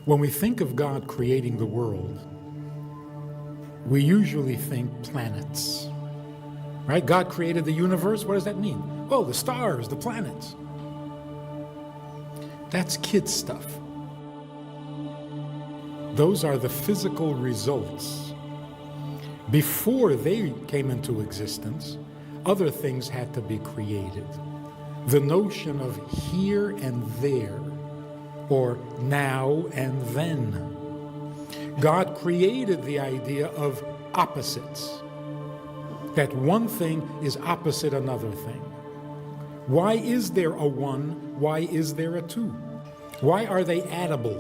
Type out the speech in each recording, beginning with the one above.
When we think of God creating the world, we usually think planets, right? God created the universe. What does that mean? Oh, the stars, the planets. That's kid stuff. Those are the physical results. Before they came into existence, other things had to be created. The notion of here and there, or now and then. God created the idea of opposites, that one thing is opposite another thing. Why is there a one? Why is there a two? Why are they addable?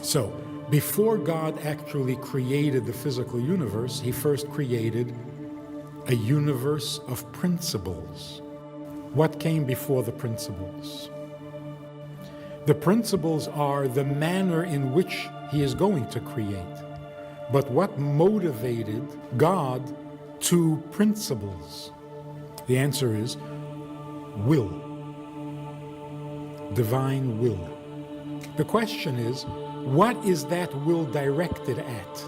So, before God actually created the physical universe, he first created a universe of principles. What came before the principles? The principles are the manner in which he is going to create. But what motivated God to principles? The answer is will. Divine will. The question is, what is that will directed at?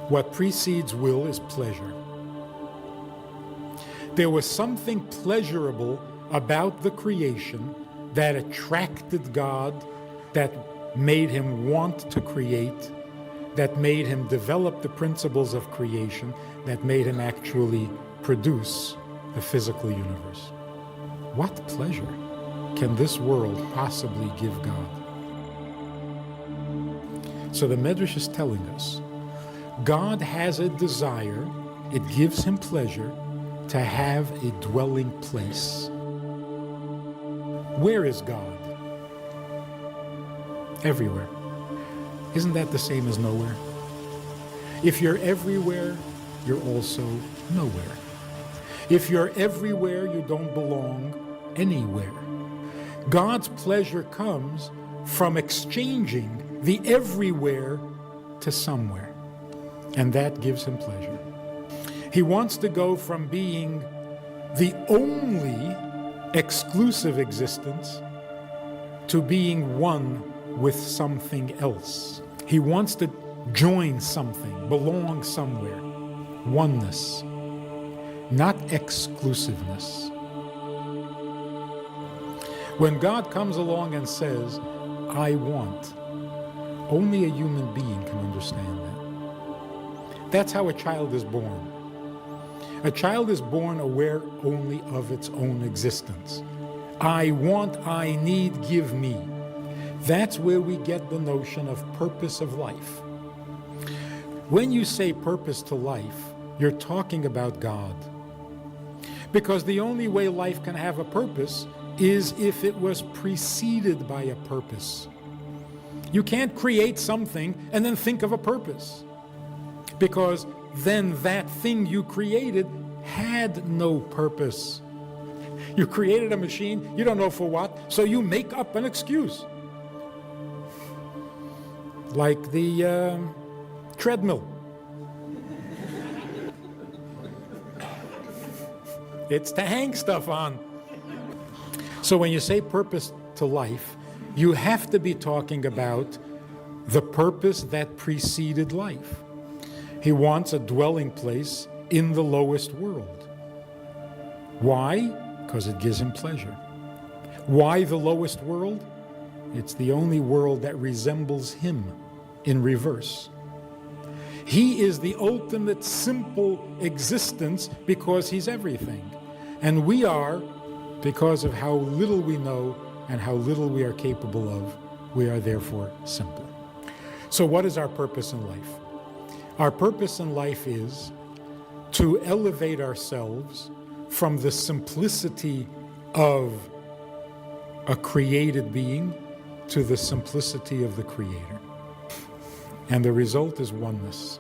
What precedes will is pleasure. There was something pleasurable about the creation that attracted God, that made him want to create, that made him develop the principles of creation, that made him actually produce the physical universe. What pleasure can this world possibly give God? So the Medrash is telling us, God has a desire, it gives him pleasure to have a dwelling place. Where is God? Everywhere. Isn't that the same as nowhere? If you're everywhere, you're also nowhere. If you're everywhere, you don't belong anywhere. God's pleasure comes from exchanging the everywhere to somewhere, and that gives him pleasure. He wants to go from being the only exclusive existence to being one with something else. He wants to join something, belong somewhere. Oneness, not exclusiveness. When God comes along and says, I want, only a human being can understand that. That's how a child is born. A child is born aware only of its own existence. I want, I need, give me. That's where we get the notion of purpose of life. When you say purpose to life, you're talking about God. Because the only way life can have a purpose is if it was preceded by a purpose. You can't create something and then think of a purpose, because then that thing you created had no purpose. You created a machine, you don't know for what, so you make up an excuse. Like the treadmill. It's to hang stuff on. So when you say purpose to life, you have to be talking about the purpose that preceded life. He wants a dwelling place in the lowest world. Why? Because it gives him pleasure. Why the lowest world? It's the only world that resembles him in reverse. He is the ultimate simple existence because he's everything. And we are, because of how little we know and how little we are capable of, we are therefore simple. So what is our purpose in life? Our purpose in life is to elevate ourselves from the simplicity of a created being to the simplicity of the Creator. And the result is oneness.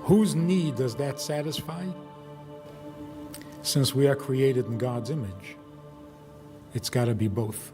Whose need does that satisfy? Since we are created in God's image, it's got to be both.